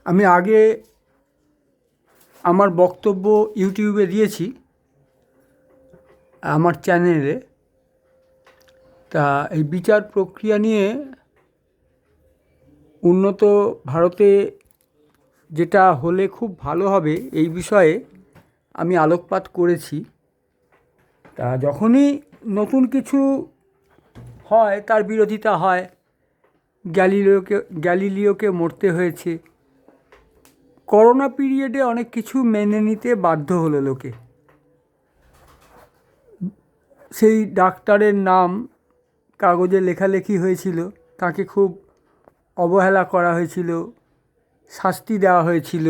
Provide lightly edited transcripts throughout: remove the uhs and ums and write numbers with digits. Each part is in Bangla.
আমি আগে আমার বক্তব্য ইউটিউবে দিয়েছি আমার চ্যানেলে। তা এই বিচার প্রক্রিয়া নিয়ে উন্নত ভারতে যেটা হলে খুব ভালো হবে এই বিষয়ে আমি আলোকপাত করেছি। তা যখনই নতুন কিছু হয় তার বিরোধিতা হয়। গ্যালিলিওকে মরতে হয়েছে। করোনা পিরিয়ডে অনেক কিছু মেনে নিতে বাধ্য হলো লোকে। সেই ডাক্তারের নাম কাগজে লেখালেখি হয়েছিল, তাকে খুব অবহেলা করা হয়েছিল, শাস্তি দেওয়া হয়েছিল।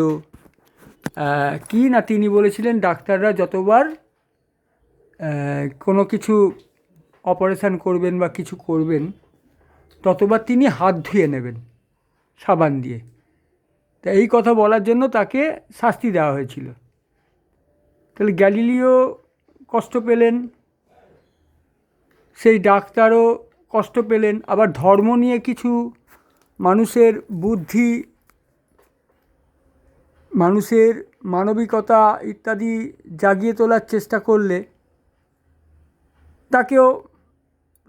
কি না তিনি বলেছিলেন ডাক্তাররা যতবার কোনো কিছু অপারেশান করবেন বা কিছু করবেন ততবার তিনি হাত ধুয়ে নেবেন সাবান দিয়ে। তা এই কথা বলার জন্য তাকে শাস্তি দেওয়া হয়েছিল। তাহলে গ্যালিলিও কষ্ট পেলেন, সেই ডাক্তারও কষ্ট পেলেন। আবার ধর্ম নিয়ে কিছু মানুষের বুদ্ধি, মানুষের মানবিকতা ইত্যাদি জাগিয়ে তোলার চেষ্টা করলে তাকেও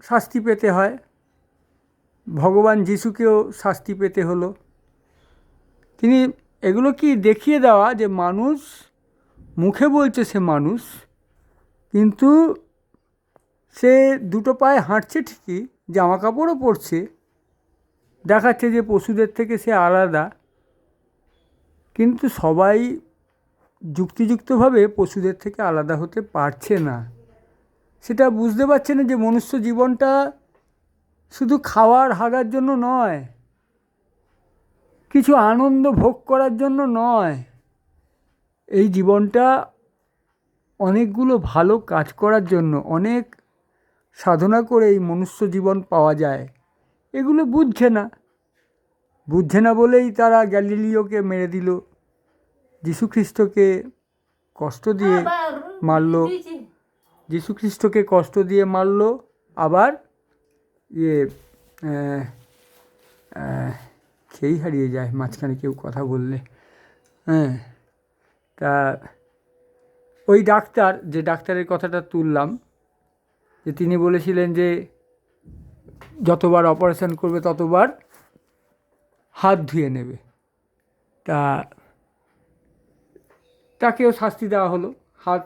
শাস্তি পেতে হয়। ভগবান যিশুকেও শাস্তি পেতে হলো। তিনি এগুলো কি দেখিয়ে দেওয়া যে মানুষ মুখে বলছে সে মানুষ, কিন্তু সে দুটো পায়ে হাঁটছে ঠিকই, জামা কাপড়ও পরছে, দেখাচ্ছে যে পশুদের থেকে সে আলাদা, কিন্তু সবাই যুক্তিযুক্তভাবে পশুদের থেকে আলাদা হতে পারছে না। সেটা বুঝতে পারছে না যে মনুষ্য জীবনটা শুধু খাওয়ার হাগার জন্য নয়, কিছু আনন্দ ভোগ করার জন্য নয়। এই জীবনটা অনেকগুলো ভালো কাজ করার জন্য, অনেক সাধনা করে এই মনুষ্য জীবন পাওয়া যায়। এগুলো বুঝছে না বলেই তারা গ্যালিলিওকে মেরে দিল, যীশুখ্রিস্টকে কষ্ট দিয়ে মারল, যীশুখ্রিস্টকে কষ্ট দিয়ে মারল। আবার খেই হারিয়ে যায় মাঝখানে কেউ কথা বললে। তা ওই ডাক্তার, যে ডাক্তারের কথাটা তুললাম, যে তিনি বলেছিলেন যে যতবার অপারেশন করবে ততবার হাত ধুয়ে নেবে। তাকেও শাস্তি দেওয়া হলো, হাত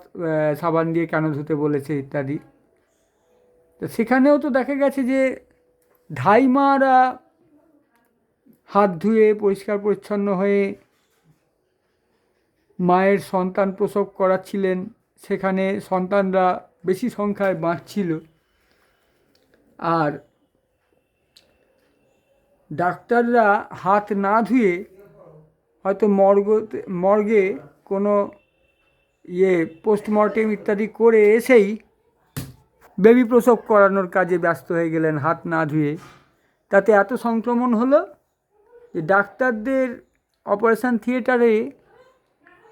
সাবান দিয়ে কেন ধুতে বলেছে ইত্যাদি। তো সেখানেও তো দেখা গেছে যে ধাইমারা হাত ধুয়ে পরিষ্কার পরিচ্ছন্ন হয়ে মায়ের সন্তান প্রসব করাচ্ছিলেন, সেখানে সন্তানরা বেশি সংখ্যায় বাঁচছিল। আর ডাক্তাররা হাত না ধুয়ে হয়তো মর্গে কোনো পোস্টমর্টেম ইত্যাদি করে এসেই বেবি প্রসব করানোর কাজে ব্যস্ত হয়ে গেলেন হাত না ধুয়ে। তাতে এত সংক্রমণ হলো যে ডাক্তারদের অপারেশন থিয়েটারে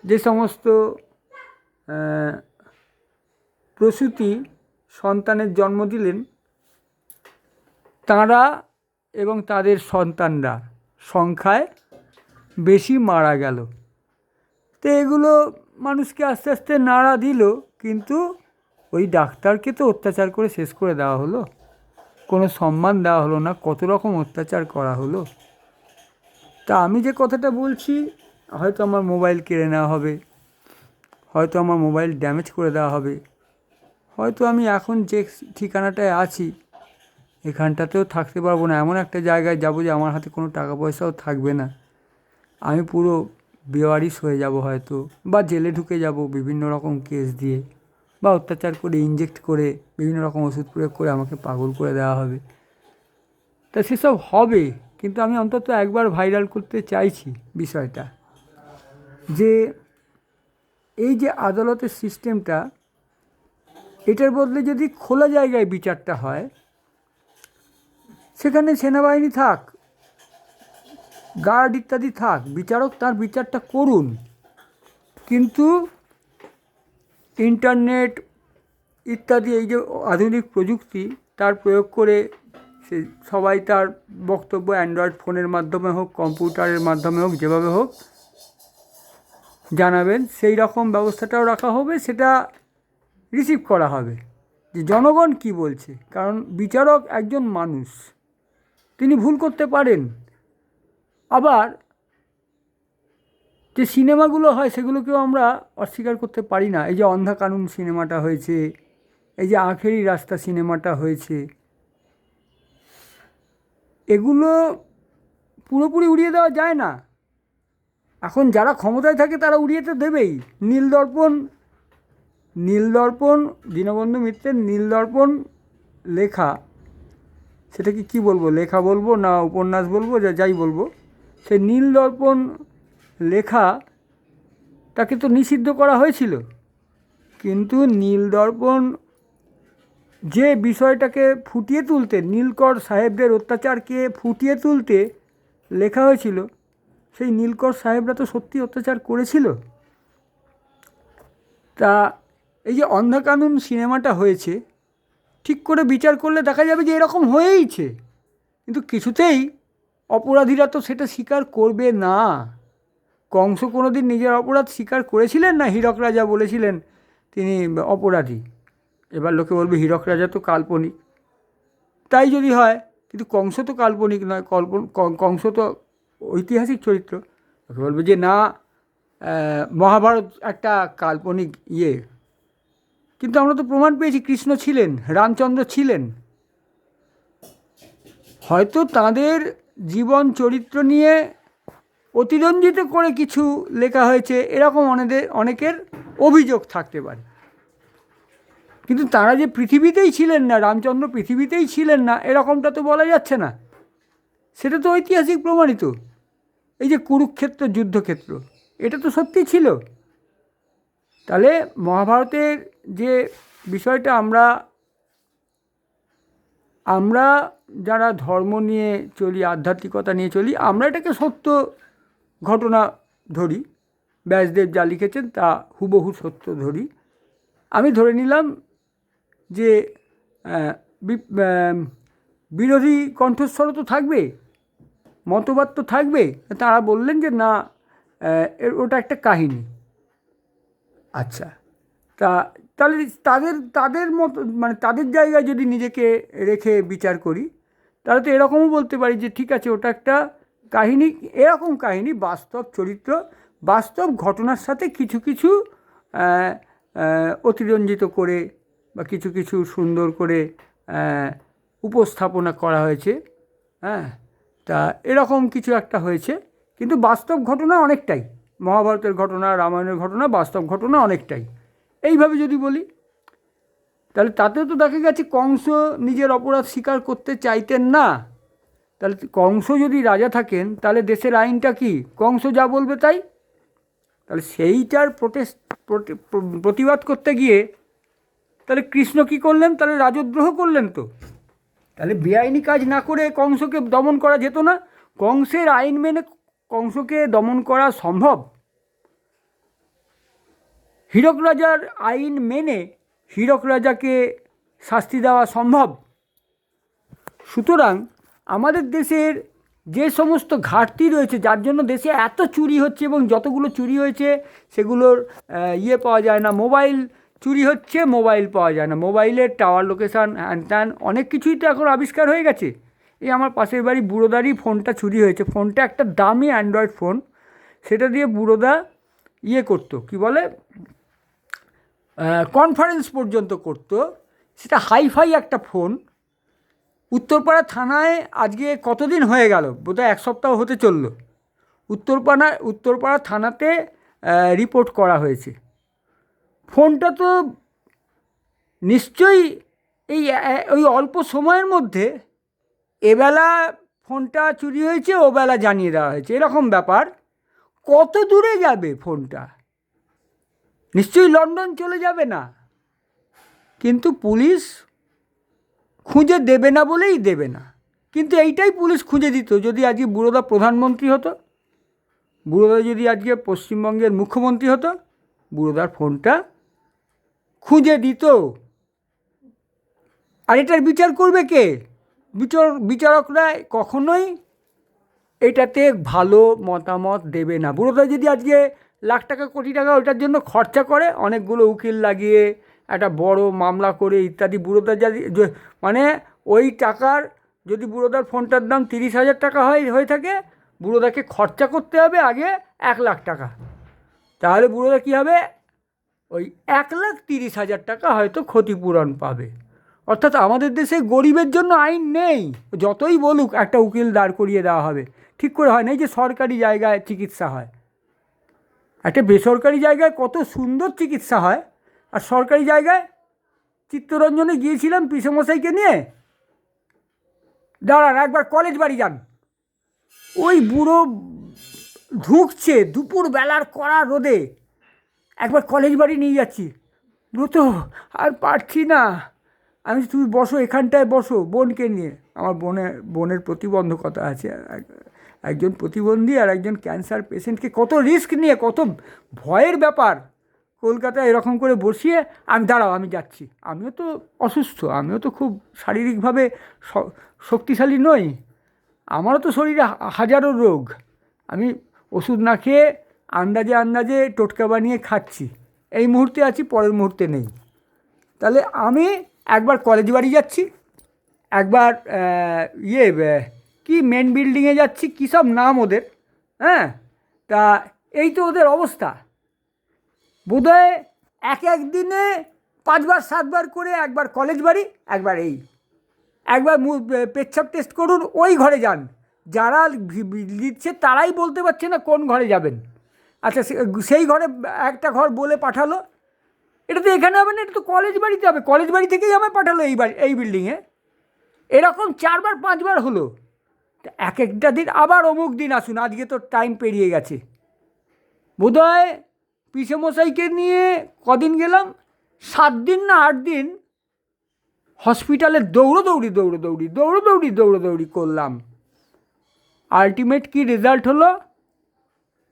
যে সমস্ত প্রসূতি সন্তানের জন্ম দিলেন তাঁরা এবং তাদের সন্তানরা সংখ্যায় বেশি মারা গেল। তো এগুলো মানুষকে আস্তে আস্তে নাড়া দিল, কিন্তু ওই ডাক্তারকে তো অত্যাচার করে শেষ করে দেওয়া হলো, কোনো সম্মান দেওয়া হলো না, কত রকম অত্যাচার করা হলো। তা আমি যে কথাটা বলছি, হয়তো আমার মোবাইল কেড়ে নেওয়া হবে, হয়তো আমার মোবাইল ড্যামেজ করে দেওয়া হবে, হয়তো আমি এখন যে ঠিকানাটায় আছি এখানটাতেও থাকতে পারবো না, এমন একটা জায়গায় যাব যে আমার হাতে কোনো টাকা পয়সাও থাকবে না, আমি পুরো বেওয়ারিশ হয়ে যাব হয়তো, বা জেলে ঢুকে যাব বিভিন্ন রকম কেস দিয়ে, বা অত্যাচার করে ইনজেক্ট করে বিভিন্ন রকম ওষুধ প্রয়োগ করে আমাকে পাগল করে দেওয়া হবে। তা সেসব হবে, কিন্তু আমি অন্তত একবার ভাইরাল করতে চাইছি বিষয়টা, যে এই যে আদালতের সিস্টেমটা, এটার বদলে যদি খোলা জায়গায় বিচারটা হয়, সেখানে সেনাবাহিনী থাক, গার্ড ইত্যাদি থাক, বিচারক তার বিচারটা করুন, কিন্তু ইন্টারনেট ইত্যাদি এই যে আধুনিক প্রযুক্তি তার প্রয়োগ করে সে সবাই তার বক্তব্য অ্যান্ড্রয়েড ফোনের মাধ্যমে হোক, কম্পিউটারের মাধ্যমে হোক, যেভাবে হোক জানাবেন। সেই রকম ব্যবস্থাটাও রাখা হবে, সেটা রিসিভ করা হবে যে জনগণ কি বলছে। কারণ বিচারক একজন মানুষ, তিনি ভুল করতে পারেন। আবার যে সিনেমাগুলো হয় সেগুলোকেও আমরা অস্বীকার করতে পারি না। এই যে অন্ধা কানুন সিনেমাটা হয়েছে, এই যে আখেরি রাস্তা সিনেমাটা হয়েছে, এগুলো পুরোপুরি উড়িয়ে দেওয়া যায় না। এখন যারা ক্ষমতায় থাকে তারা উড়িয়ে তো দেবেই। নীলদর্পণ দীনবন্ধু মিত্রের নীলদর্পণ লেখা, সেটাকে কি বলবো, লেখা বলবো না উপন্যাস বলবো, যাই বলবো, সেই নীলদর্পণ লেখা তাকে তো নিষিদ্ধ করা হয়েছিল। কিন্তু নীলদর্পণ যে বিষয়টাকে ফুটিয়ে তুলতে, নীলকর সাহেবদের অত্যাচারকে ফুটিয়ে তুলতে লেখা হয়েছিল, সেই নীলকর সাহেবরা তো সত্যি অত্যাচার করেছিল। তা এই যে অন্ধা কানুন সিনেমাটা হয়েছে, ঠিক করে বিচার করলে দেখা যাবে যে এরকম হয়েইছে। কিন্তু কিছুতেই অপরাধীরা তো সেটা স্বীকার করবে না। কংস কোনো দিন নিজের অপরাধ স্বীকার করেছিলেন না? হীরক রাজা বলেছিলেন তিনি অপরাধী। এবার লোকে বলবে হীরক রাজা তো কাল্পনিক, তাই যদি হয়, কিন্তু কংস তো কাল্পনিক নয়, কংস তো ঐতিহাসিক চরিত্র। লোকে বলবে যে না, মহাভারত একটা কাল্পনিক ইয়ে। কিন্তু আমরা তো প্রমাণ পেয়েছি কৃষ্ণ ছিলেন, রামচন্দ্র ছিলেন। হয়তো তাঁদের জীবন চরিত্র নিয়ে অতিরঞ্জিত করে কিছু লেখা হয়েছে, এরকম অনেকের অভিযোগ থাকতে পারে। কিন্তু তারা যে পৃথিবীতেই ছিলেন না, রামচন্দ্র পৃথিবীতেই ছিলেন না, এরকমটা তো বলা যাচ্ছে না। সেটা তো ঐতিহাসিক প্রমাণিত। এই যে কুরুক্ষেত্র যুদ্ধক্ষেত্র, এটা তো সত্যি ছিল। তাহলে মহাভারতের যে বিষয়টা, আমরা যারা ধর্ম নিয়ে চলি, আধ্যাত্মিকতা নিয়ে চলি, আমরা এটাকে সত্য ঘটনা ধরি। ব্যাসদেব যা লিখেছেন তা হুবহু সত্য ধরি। আমি ধরে নিলাম যে বিরোধী কণ্ঠস্বরও তো থাকবে, মতবাদ তো থাকবে। তারা বললেন যে না, ওটা একটা কাহিনী। আচ্ছা, তাহলে তাদের মতো, মানে তাদের জায়গায় যদি নিজেকে রেখে বিচার করি, তাহলে তো এরকমও বলতে পারি যে ঠিক আছে, ওটা একটা কাহিনী। এরকম কাহিনী, বাস্তব চরিত্র, বাস্তব ঘটনার সাথে কিছু কিছু অতিরঞ্জিত করে বা কিছু কিছু সুন্দর করে উপস্থাপনা করা হয়েছে। হ্যাঁ, তা এরকম কিছু একটা হয়েছে। কিন্তু বাস্তব ঘটনা অনেকটাই, মহাভারতের ঘটনা, রামায়ণের ঘটনা, বাস্তব ঘটনা অনেকটাই। এইভাবে যদি বলি, তাহলে তাতেও তো দেখা গেছে কংস নিজের অপরাধ স্বীকার করতে চাইতেন না। তাহলে কংস যদি রাজা থাকেন, তাহলে দেশের আইনটা কি? কংস যা বলবে তাই। তাহলে সেইটার প্রতিবাদ করতে গিয়ে তাহলে কৃষ্ণ কী করলেন? তাহলে রাজদ্রোহ করলেন তো। তাহলে বেআইনি কাজ না করে কংসকে দমন করা যেত না? কংসের আইন মেনে কংসকে দমন করা সম্ভব? হীরক রাজার আইন মেনে হীরক রাজাকে শাস্তি দেওয়া সম্ভব? সুতরাং আমাদের দেশের যে সমস্ত ঘাটতি রয়েছে, যার জন্য দেশে এত চুরি হচ্ছে, এবং যতগুলো চুরি হয়েছে সেগুলোর পাওয়া যায় না। মোবাইল চুরি হচ্ছে, মোবাইল পাওয়া যায় না। মোবাইলের টাওয়ার লোকেশান, হ্যান ত্যান অনেক কিছুই তো এখন আবিষ্কার হয়ে গেছে। এই আমার পাশের বাড়ি বুড়োদারই ফোনটা চুরি হয়েছে। ফোনটা একটা দামি অ্যান্ড্রয়েড ফোন, সেটা দিয়ে বুড়োদা করতো, কি বলে, কনফারেন্স পর্যন্ত করতো। সেটা হাইফাই একটা ফোন। উত্তরপাড়া থানায় আজকে কতদিন হয়ে গেল, বোধহয় 1 সপ্তাহ হতে চললো, উত্তরপাড়া থানাতে রিপোর্ট করা হয়েছে। ফোনটা তো নিশ্চয়ই ওই অল্প সময়ের মধ্যে এবেলা ফোনটা চুরি হয়েছে, ওবেলা জানিয়ে দেওয়া হয়েছে, এরকম ব্যাপার। কত দূরে যাবে ফোনটা? নিশ্চয়ই লন্ডন চলে যাবে না। কিন্তু পুলিশ খুঁজে দেবে না বলেই দেবে না। কিন্তু এইটাই পুলিশ খুঁজে দিত যদি আজকে বুড়োদা প্রধানমন্ত্রী হতো, বুড়োদা যদি আজকে পশ্চিমবঙ্গের মুখ্যমন্ত্রী হতো, বুড়োদার ফোনটা খুঁজে দিত। আর এটার বিচার করবে কে? বিচারকরা কখনোই এটাতে ভালো মতামত দেবে না। বুড়োদা যদি আজকে লাখ টাকা কোটি টাকা ওটার জন্য খরচা করে, অনেকগুলো উকিল লাগিয়ে একটা বড় মামলা করে ইত্যাদি, বুড়োদা যদি মানে ওই টাকার যদি বুড়োদার ফোনটার দাম 30,000 টাকা হয়ে থাকে, বুড়োদাকে খরচা করতে হবে আগে 1,00,000 টাকা। তাহলে বুড়োদা কী হবে, ওই 1,30,000 টাকা হয়তো ক্ষতিপূরণ পাবে। অর্থাৎ আমাদের দেশে গরিবের জন্য আইন নেই, যতই বলুক একটা উকিল দাঁড় করিয়ে দেওয়া হবে, ঠিক করে হয় না। এই যে সরকারি জায়গায় চিকিৎসা হয়, একটা বেসরকারি জায়গায় কত সুন্দর চিকিৎসা হয়, আর সরকারি জায়গায় চিত্তরঞ্জনে গিয়েছিলাম পিসেমশাইকে নিয়ে, দাঁড়ান একবার কলেজ বাড়ি যান, ওই বুড়ো ঢুকছে দুপুরবেলার কড়া রোদে, একবার কলেজ বাড়ি নিয়ে যাচ্ছি, বুড়ো তো আর পারছি না, আমি তুমি বসো এখানটায় বসো বোনকে নিয়ে। আমার বোনের প্রতিবন্ধকতা আছে, একজন প্রতিবন্ধী আর একজন ক্যান্সার পেশেন্টকে কত রিস্ক নিয়ে, কত ভয়ের ব্যাপার কলকাতায় এরকম করে বসিয়ে, আমি দাঁড়াও আমি যাচ্ছি, আমিও তো অসুস্থ, আমিও তো খুব শারীরিকভাবে শক্তিশালী নই, আমারও তো শরীরে হাজারো রোগ, আমি ওষুধ না খেয়ে আন্দাজে টোটকা বানিয়ে খাচ্ছি, এই মুহূর্তে আছি পরের মুহূর্তে নেই। তাহলে আমি একবার কলেজ বাড়ি যাচ্ছি, একবার কি মেন বিল্ডিংয়ে যাচ্ছি, কী সব নাম ওদের, হ্যাঁ, তা এই তো ওদের অবস্থা। বোধহয় এক দিনে 5বার 7বার করে, একবার কলেজ বাড়ি, একবার একবার পেচ্ছাপ টেস্ট করুন, ওই ঘরে যান, যারা দিচ্ছে তারাই বলতে পারছে না কোন ঘরে যাবেন। আচ্ছা সেই ঘরে একটা ঘর বলে পাঠালো, এটা তো এখানে হবে না, এটা তো কলেজ বাড়িতে হবে, কলেজ বাড়ি থেকেই আমায় পাঠালো এই বিল্ডিংয়ে, এরকম 4বার 5বার হলো। একটা দিন আবার অমুক দিন আসুন, আজকে তো টাইম পেরিয়ে গেছে। বোধহয় পিসেমশাইকে নিয়ে কদিন গেলাম, 7 দিন না 8 দিন হসপিটালে দৌড়োদৌড়ি করলাম। আলটিমেট কি রেজাল্ট হলো,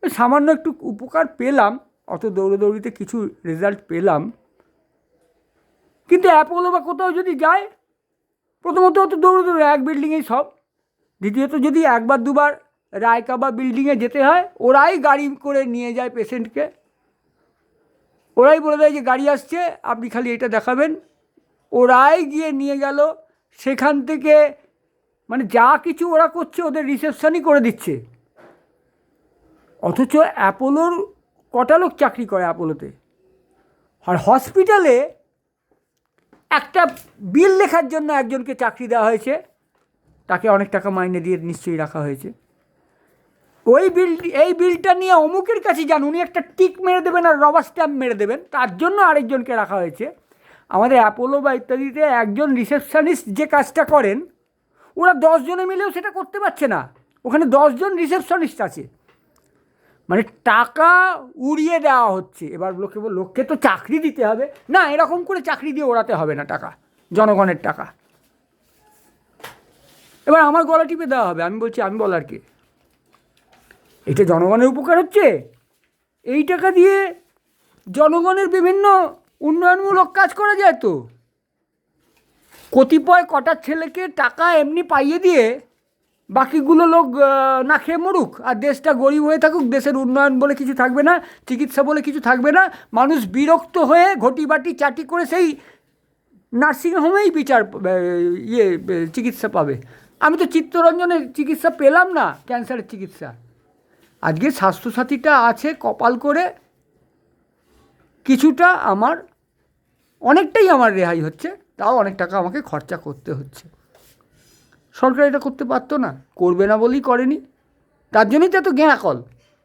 সামান্য একটু উপকার পেলাম, অত দৌড়োদৌড়িতে কিছু রেজাল্ট পেলাম। কিন্তু অ্যাপোলো বা কোথাও যদি যায়, প্রথমত অত দৌড়োদৌড়ি এক বিল্ডিংয়েই সব, দ্বিতীয়ত যদি 1বার 2বার রায়কাবা বিল্ডিংয়ে যেতে হয়, ওরাই গাড়ি করে নিয়ে যায় পেশেন্টকে, ওরাই বলে দেয় যে গাড়ি আসছে আপনি খালি এটা দেখাবেন, ওরাই গিয়ে নিয়ে গেল, সেখান থেকে মানে যা কিছু ওরা করছে ওদের রিসেপশনই করে দিচ্ছে। অথচ অ্যাপোলোর কটা লোক চাকরি করে অ্যাপোলোতে, আর হসপিটালে একটা বিল লেখার জন্য একজনকে চাকরি দেওয়া হয়েছে, তাকে অনেক টাকা মাইনে দিয়ে নিশ্চয়ই রাখা হয়েছে। এই বিলটা নিয়ে অমুকের কাছে যান, উনি একটা টিক মেরে দেবেন আর রবার স্ট্যাম্প মেরে দেবেন, তার জন্য আরেকজনকে রাখা হয়েছে। আমাদের অ্যাপোলো বা ইত্যাদিতে একজন রিসেপশনিস্ট যে কাজটা করেন, ওরা 10 জনে মিলেও সেটা করতে পারছে না, ওখানে 10 জন রিসেপশনিস্ট আছে, মানে টাকা উড়িয়ে দেওয়া হচ্ছে। এবার লোককে তো চাকরি দিতে হবে না, এরকম করে চাকরি দিয়ে ওড়াতে হবে না টাকা, জনগণের টাকা। এবার আমার গলা টিপে দেওয়া হবে, আমি বলছি আমি বলার কে, এটা জনগণের উপকার হচ্ছে, এই টাকা দিয়ে জনগণের বিভিন্ন উন্নয়নমূলক কাজ করা যায় তো। কতিপয় কটার ছেলেকে টাকা এমনি পাইয়ে দিয়ে বাকিগুলো লোক না খেয়ে মরুক, আর দেশটা গরিব হয়ে থাকুক, দেশের উন্নয়ন বলে কিছু থাকবে না, চিকিৎসা বলে কিছু থাকবে না, মানুষ বিরক্ত হয়ে ঘটি বাটি চাটি করে সেই নার্সিংহোমেই চিকিৎসা পাবে। আমি তো চিত্তরঞ্জনের চিকিৎসা পেলাম না, ক্যান্সারের চিকিৎসা। আজকে স্বাস্থ্যসাথীটা আছে কপাল করে, কিছুটা আমার অনেকটাই আমার রেহাই হচ্ছে, তাও অনেক টাকা আমাকে খরচা করতে হচ্ছে। সরকার এটা করতে পারতো না, করবে না বলেই করেনি, তার জন্যই তো এত গ্যাঁড়াকল।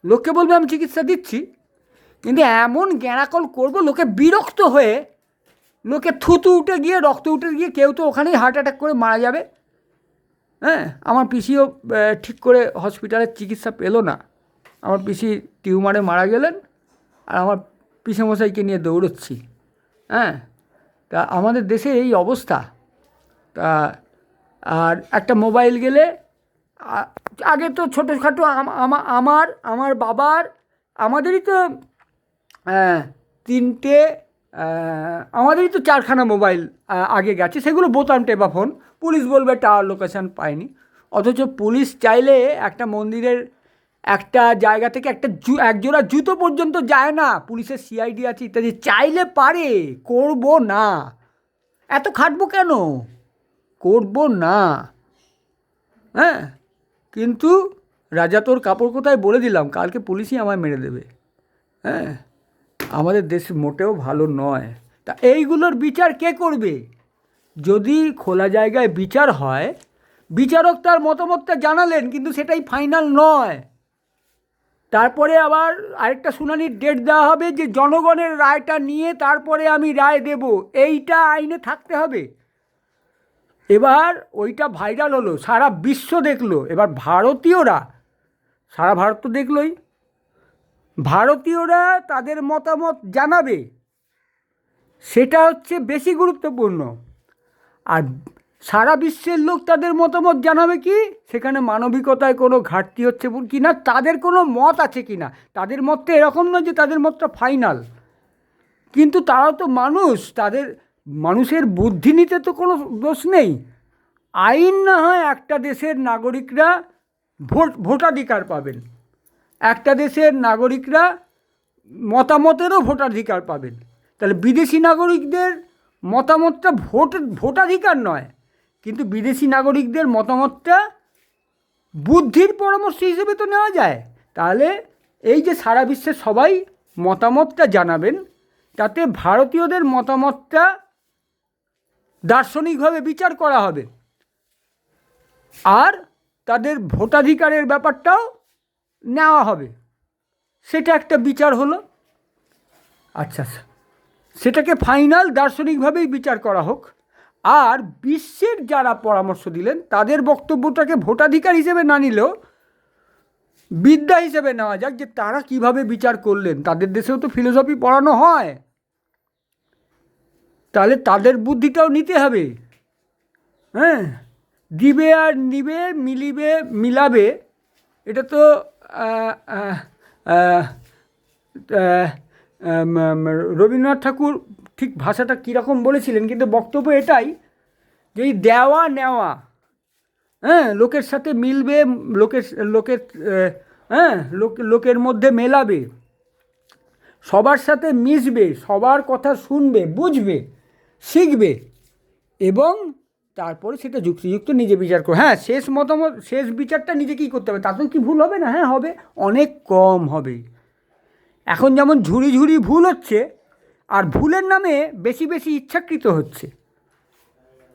লোককে বলবে আমি চিকিৎসা দিচ্ছি, কিন্তু এমন গ্যাঁড়াকল করবো লোকে বিরক্ত হয়ে, লোকে থুতু উঠে গিয়ে রক্ত উঠে গিয়ে কেউ তো ওখানেই হার্ট অ্যাটাক করে মারা যাবে। হ্যাঁ, আমার পিসিও ঠিক করে হসপিটালের চিকিৎসা পেলো না, আমার পিসি টিউমারে মারা গেলেন, আর আমার পিসেমশাইকে নিয়ে দৌড়চ্ছি। হ্যাঁ, তা আমাদের দেশে এই অবস্থা। তা আর একটা মোবাইল গেলে, আগে তো ছোটোখাটো আমার বাবার, আমাদেরই তো 3টে, আমাদেরই তো 4খানা মোবাইল আগে গেছে, সেগুলো বোতাম টেপা ফোন, পুলিশ বলবে টাওয়ার লোকেশান পায়নি। অথচ পুলিশ চাইলে একটা মন্দিরের একটা জায়গা থেকে একজোড়া জুতো পর্যন্ত যায় না, পুলিশের সিআইডি আছে ইত্যাদি, চাইলে পারে, করব না, এত খাটবো কেন, করব না। হ্যাঁ, কিন্তু রাজা তোর কাপড় কোথায় বলে দিলাম, কালকে পুলিশই আমায় মেরে দেবে। হ্যাঁ, আমাদের দেশ মোটেও ভালো নয়। তা এইগুলোর বিচার কে করবে? যদি খোলা জায়গায় বিচার হয়, বিচারক তার মতামতটা জানালেন, কিন্তু সেটাই ফাইনাল নয়। তারপরে আবার আরেকটা শুনানির ডেট দেওয়া হবে যে জনগণের রায়টা নিয়ে তারপরে আমি রায় দেব, এইটা আইনে থাকতে হবে। এবার ওইটা ভাইরাল হলো, সারা বিশ্ব দেখলো। এবার ভারতীয়রা, সারা ভারত তো দেখলই, ভারতীয়রা তাদের মতামত জানাবে, সেটা হচ্ছে বেশি গুরুত্বপূর্ণ। আর সারা বিশ্বের লোক তাদের মতামত জানাবে কি, সেখানে মানবিকতায় কোনো ঘাটতি হচ্ছে কি না, তাদের কোনো মত আছে কি না। তাদের মতটা এরকম নয় যে তাদের মতটা ফাইনাল, কিন্তু তারা তো মানুষ, তাদের মানুষের বুদ্ধি নিতে তো কোনো দোষ নেই। আইন না হয় একটা দেশের নাগরিকরা ভোটাধিকার পাবেন, একটা দেশের নাগরিকরা মতামতেরও ভোটাধিকার পাবেন, তাহলে বিদেশি নাগরিকদের মতামতটা ভোটাধিকার নয়, কিন্তু বিদেশি নাগরিকদের মতামতটা বুদ্ধির পরামর্শ হিসেবে তো নেওয়া যায়। তাহলে এই যে সারা বিশ্বের সবাই মতামতটা জানাবেন, তাতে ভারতীয়দের মতামতটা দার্শনিকভাবে বিচার করা হবে, আর তাদের ভোটাধিকারের ব্যাপারটাও নেওয়া হবে, সেটা একটা বিচার হলো। আচ্ছা, সেটাকে ফাইনাল দার্শনিকভাবেই বিচার করা হোক। আর বিশ্বের যারা পরামর্শ দিলেন তাদের বক্তব্যটাকে ভোটাধিকার হিসেবে না নিলেও বিদ্যা হিসেবে নেওয়া যাক, যে তারা কিভাবে বিচার করলেন। তাদের দেশেও তো ফিলোসফি পড়ানো হয়, তাহলে তাদের বুদ্ধিটাও নিতে হবে। হ্যাঁ, দিবে আর নিবে, মিলিবে মিলাবে, এটা তো রবীন্দ্রনাথ ঠাকুর ঠিক ভাষাটা কীরকম বলেছিলেন, কিন্তু বক্তব্য এটাই যে এই দেওয়া নেওয়া, হ্যাঁ, লোকের সাথে মিলবে, লোকের হ্যাঁ, লোকের মধ্যে মেলাবে, সবার সাথে মিশবে, সবার কথা শুনবে, বুঝবে, শিখবে, এবং তারপরে সেটা যুক্তিযুক্ত নিজে বিচার করো। হ্যাঁ, শেষ মতামত, শেষ বিচারটা নিজেকেই করতে হবে, তাতেও কি ভুল হবে না? হ্যাঁ হবে, অনেক কম হবে। এখন যেমন ঝুড়ি ঝুড়ি ভুল হচ্ছে, আর ভুলের নামে বেশি বেশি ইচ্ছাকৃত হচ্ছে।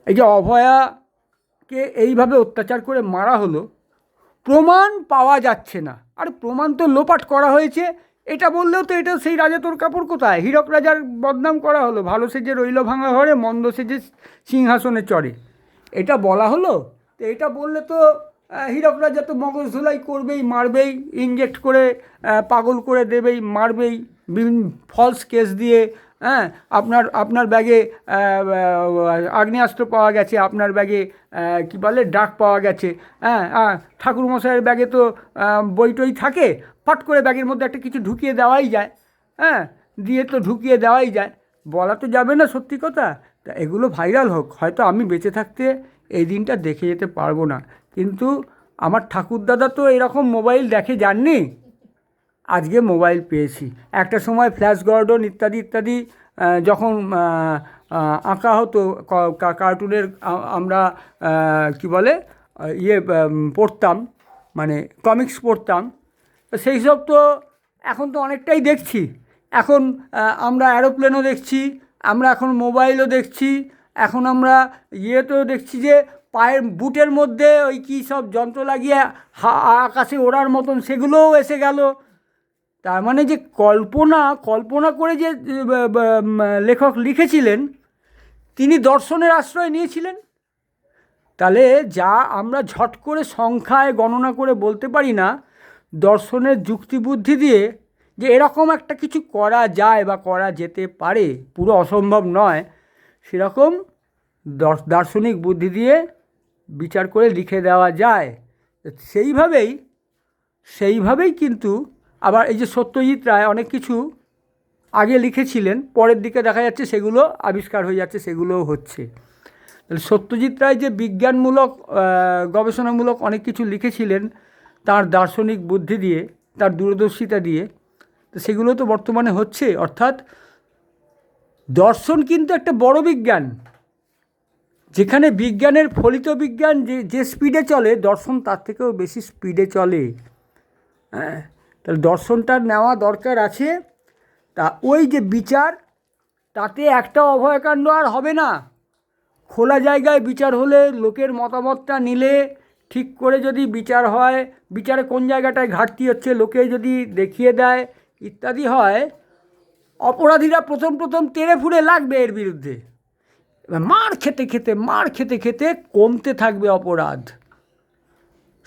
এই যে অভয়াকে এইভাবে অত্যাচার করে মারা হলো, প্রমাণ পাওয়া যাচ্ছে না, আর প্রমাণ তো লোপাট করা হয়েছে, এটা বললেও তো এটা সেই রাজা তোর কাপড় কোথায়, হীরক রাজার বদনাম করা হলো, ভালো সেজে রইল ভাঙা ঘরে, মন্দ সেজে সিংহাসনে চড়ে, এটা বলা হলো। তো এটা বললে তো হীরক রাজা তো মগজ ধুলাই করবেই, মারবেই, ইনজেক্ট করে পাগল করে দেবেই, মারবেই, বিভিন্ন ফলস কেস দিয়ে। হ্যাঁ, আপনার ব্যাগে আগ্নেয়াস্ত্র পাওয়া গেছে, আপনার ব্যাগে কী বলে ড্রাগ পাওয়া গেছে। হ্যাঁ, ঠাকুরমশাইয়ের ব্যাগে তো বই টই থাকে, ফট করে ব্যাগের মধ্যে একটা কিছু ঢুকিয়ে দেওয়াই যায়। হ্যাঁ, দিয়ে তো ঢুকিয়ে দেওয়াই যায়, বলা তো যাবে না সত্যি কথা। তা এগুলো ভাইরাল হোক, হয়তো আমি বেঁচে থাকতে এই দিনটা দেখে যেতে পারবো না, কিন্তু আমার ঠাকুরদাদা তো এরকম মোবাইল দেখে যাননি, আজকে মোবাইল পেয়েছি। একটা সময় ফ্ল্যাশ গর্ডন ইত্যাদি ইত্যাদি যখন আঁকা হতো কার্টুনের, আমরা কি বলে পড়তাম, মানে কমিক্স পড়তাম, সেই সব তো এখন তো অনেকটাই দেখছি। এখন আমরা অ্যারোপ্লেনও দেখছি, আমরা এখন মোবাইলও দেখছি, এখন আমরা ইয়েতেও দেখছি যে পায়ের বুটের মধ্যে ওই কী সব যন্ত্র লাগিয়ে আকাশে ওড়ার মতন, সেগুলোও এসে গেল। তার মানে যে কল্পনা করে যে লেখক লিখেছিলেন, তিনি দর্শনের আশ্রয় নিয়েছিলেন। তাহলে যা আমরা ঝট করে সংখ্যায় গণনা করে বলতে পারি না, দর্শনের যুক্তিবুদ্ধি দিয়ে যে এরকম একটা কিছু করা যায় বা করা যেতে পারে, পুরো অসম্ভব নয়, সেরকম দার্শনিক বুদ্ধি দিয়ে বিচার করে লিখে দেওয়া যায়। সেইভাবেই কিন্তু আবার এই যে সত্যজিৎ রায় অনেক কিছু আগে লিখেছিলেন, পরের দিকে দেখা যাচ্ছে সেগুলো আবিষ্কার হয়ে যাচ্ছে, সেগুলোও হচ্ছে। তাহলে সত্যজিৎ রায় যে বিজ্ঞানমূলক গবেষণামূলক অনেক কিছু লিখেছিলেন তার দার্শনিক বুদ্ধি দিয়ে, তার দূরদর্শিতা দিয়ে, তো সেগুলো তো বর্তমানে হচ্ছে। অর্থাৎ দর্শন কিন্তু একটা বড় বিজ্ঞান, যেখানে বিজ্ঞানের ফলিত বিজ্ঞান যে স্পিডে চলে, দর্শন তার থেকেও বেশি স্পিডে চলে। হ্যাঁ, তাহলে দর্শনটা নেওয়া দরকার আছে। তা ওই যে বিচার, তাতে একটা অভয়কাণ্ড আর হবে না। খোলা জায়গায় বিচার হলে, লোকের মতামতটা নিলে, ঠিক করে যদি বিচার হয়, বিচারে কোন জায়গাটায় ঘাটতি হচ্ছে লোকে যদি দেখিয়ে দেয় ইত্যাদি হয়, অপরাধীরা প্রথম প্রথম তেড়ে ফুঁড়ে লাগবে এর বিরুদ্ধে। এবার মার খেতে খেতে কমতে থাকবে অপরাধ।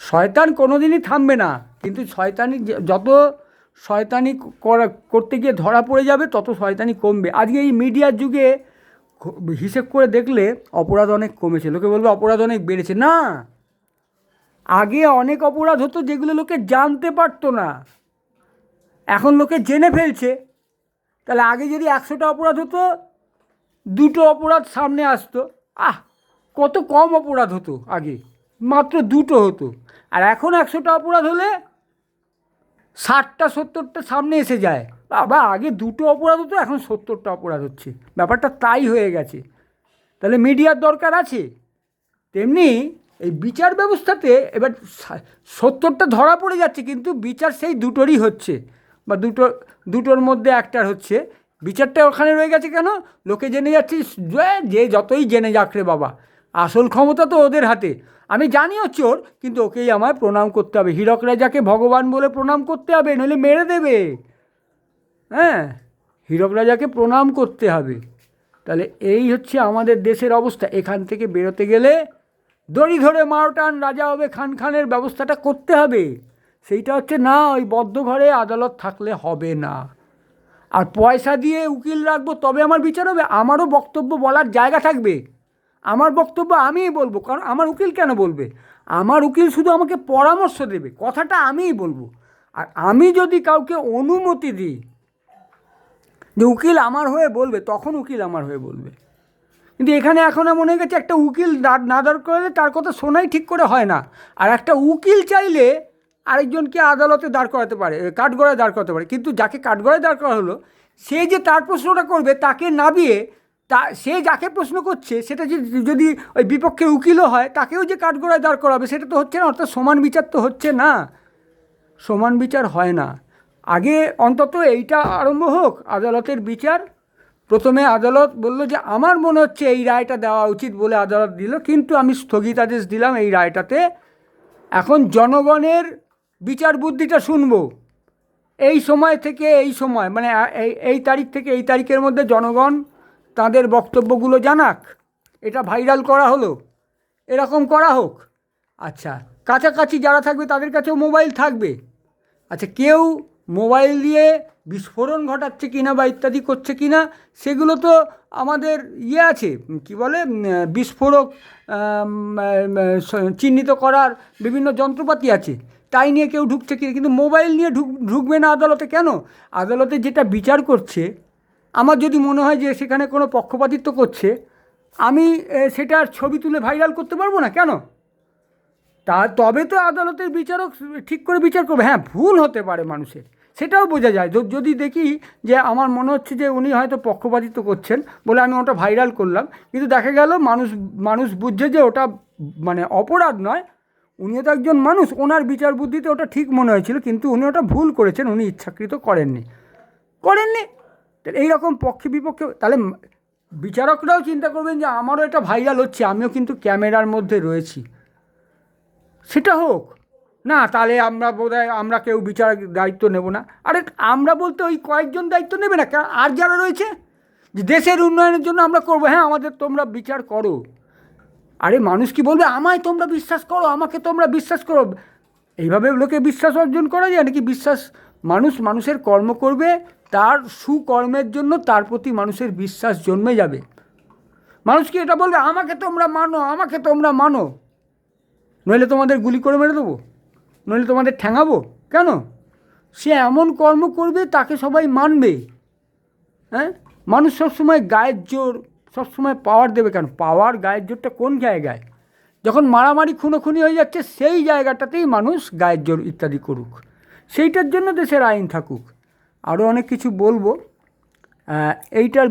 শয়তান কোনোদিনই থামবে না, কিন্তু শয়তানি যত শয়তানি করতে গিয়ে ধরা পড়ে যাবে তত শয়তানি কমবে। আজকে এই মিডিয়ার যুগে হিসেব করে দেখলে অপরাধ অনেক কমেছে। লোকে বলবে অপরাধ অনেক বেড়েছে, না, আগে অনেক অপরাধ হতো যেগুলো লোকে জানতে পারতো না, এখন লোকে জেনে ফেলছে। তাহলে আগে যদি 100টা অপরাধ হতো, 2টো অপরাধ সামনে আসতো, কত কম অপরাধ হতো আগে, মাত্র 2টো হতো। আর এখন 100টা অপরাধ হলে 60টা 70টা সামনে এসে যায়। বাবা, আগে 2টো অপরাধ হতো, এখন 70টা অপরাধ হচ্ছে। ব্যাপারটা তাই হয়ে গেছে। তাহলে মিডিয়ার দরকার আছে। তেমনি এই বিচার ব্যবস্থাতে এবার 70টা ধরা পড়ে যাচ্ছে, কিন্তু বিচার সেই 2টোরই হচ্ছে, বা দুটোর মধ্যে একটার হচ্ছে। বিচারটা ওখানে রয়ে গেছে কেন? লোকে জেনে যাচ্ছে, যে যতই জেনে যাক রে বাবা, আসল ক্ষমতা তো ওদের হাতে। আমি জানিও চোর, কিন্তু ওকেই আমায় প্রণাম করতে হবে। হীরক রাজাকে ভগবান বলে প্রণাম করতে হবে, নইলে মেরে দেবে। হ্যাঁ, হীরক রাজাকে প্রণাম করতে হবে। তাহলে এই হচ্ছে আমাদের দেশের অবস্থা। এখান থেকে বেরোতে গেলে দড়ি ধরে মারটান রাজা হবে খানের ব্যবস্থাটা করতে হবে। সেইটা হচ্ছে না, ওই বদ্ধ ঘরে আদালত থাকলে হবে না। আর পয়সা দিয়ে উকিল রাখবো তবে আমার বিচার হবে? আমারও বক্তব্য বলার জায়গা থাকবে। আমার বক্তব্য আমিই বলবো, কারণ আমার উকিল কেন বলবে? আমার উকিল শুধু আমাকে পরামর্শ দেবে, কথাটা আমিই বলবো। আর আমি যদি কাউকে অনুমতি দিই যে উকিল আমার হয়ে বলবে, তখন উকিল আমার হয়ে বলবে। কিন্তু এখানে এখন মনে হয়ে গেছে একটা উকিল না দাঁড় করলে তার কথা শোনাই ঠিক করে হয় না। আর একটা উকিল চাইলে আরেকজনকে আদালতে দাঁড় করাতে পারে, কাঠগড়ায় দাঁড় করাতে পারে, কিন্তু যাকে কাঠগড়ায় দাঁড় করা হলো, সে যে তার প্রশ্নটা করবে তাকে নামিয়ে, সে যাকে প্রশ্ন করছে সেটা যদি ওই বিপক্ষের উকিলও হয়, তাকেও যে কাঠগড়ায় দাঁড় করাবে, সেটা তো হচ্ছে না। অর্থাৎ সমান বিচার তো হচ্ছে না, সমান বিচার হয় না। আগে অন্তত এইটা আরম্ভ হোক, আদালতের বিচার। প্রথমে আদালত বলল যে আমার মনে হচ্ছে এই রায়টা দেওয়া উচিত বলে আদালত দিল, কিন্তু আমি স্থগিতাদেশ দিলাম এই রায়টাতে। এখন জনগণের বিচার বুদ্ধিটা শুনব। এই সময় থেকে এই সময়, মানে এই তারিখ থেকে এই তারিখের মধ্যে জনগণ তাদের বক্তব্যগুলো জানাক। এটা ভাইরাল করা হলো, এরকম করা হোক। আচ্ছা, কাছাকাছি যারা থাকবে তাদের কাছেও মোবাইল থাকবে। আচ্ছা, কেউ মোবাইল দিয়ে বিস্ফোরণ ঘটাচ্ছে কিনা বা ইত্যাদি করছে কিনা, সেগুলো তো আমাদের আছে, কি বলে, বিস্ফোরক চিহ্নিত করার বিভিন্ন যন্ত্রপাতি আছে, তাই নিয়ে কেউ ঢুকছে কিনা। কিন্তু মোবাইল নিয়ে ঢুকবে না আদালতে কেন? আদালতে যেটা বিচার করছে, আমার যদি মনে হয় যে সেখানে কোনো পক্ষপাতিত্ব করছে, আমি সেটার ছবি তুলে ভাইরাল করতে পারবো না কেন? তবে তো আদালতের বিচারক ঠিক করে বিচার করবে। হ্যাঁ, ভুল হতে পারে মানুষের, সেটাও বোঝা যায়। যদি দেখি যে আমার মনে হচ্ছে যে উনি হয়তো পক্ষপাতিত্ব করছেন বলে আমি ওটা ভাইরাল করলাম, কিন্তু দেখা গেল মানুষ বুঝছে যে ওটা মানে অপরাধ নয়, উনিও তো একজন মানুষ, ওনার বিচার বুদ্ধিতে ওটা ঠিক মনে হয়েছিল, কিন্তু উনি ওটা ভুল করেছেন, উনি ইচ্ছাকৃত করেননি। এইরকম পক্ষে বিপক্ষে, তাহলে বিচারকরাও চিন্তা করবেন যে আমারও এটা ভাইরাল হচ্ছে, আমিও কিন্তু ক্যামেরার মধ্যে রয়েছি, সেটা হোক না। তাহলে আমরা কেউ বিচার দায়িত্ব নেব না। আরে আমরা বলতে ওই কয়েকজন দায়িত্ব নেবে না, আর যারা রয়েছে যে দেশের উন্নয়নের জন্য আমরা করবো, হ্যাঁ আমাদের তোমরা বিচার করো। আরে মানুষ কি বলবে? আমায় তোমরা বিশ্বাস করো, আমাকে তোমরা বিশ্বাস করো। এইভাবে লোকে বিশ্বাস অর্জন করা যায় নাকি? বিশ্বাস, মানুষের কর্ম করবে, তার সুকর্মের জন্য তার প্রতি মানুষের বিশ্বাস জন্মে যাবে। মানুষ কি এটা বলবে আমাকে তোমরা মানো, আমাকে তোমরা মানো, নইলে তোমাদের গুলি করে মেরে দেবো, নইলে তোমাদের ঠ্যাঙাবো? কেন? সে এমন কর্ম করবে তাকে সবাই মানবে। হ্যাঁ, মানুষ সবসময় গায়ের জোর, সবসময় পাওয়ার দেবে কেন? পাওয়ার গায়ের জোরটা কোন জায়গায়? যখন মারামারি খুনোখুনি হয়ে যাচ্ছে সেই জায়গাটাতেই মানুষ গায়ের জোর ইত্যাদি করুক, সেইটার জন্য দেশের আইন থাকুক। আরও অনেক কিছু বলবো, এইটার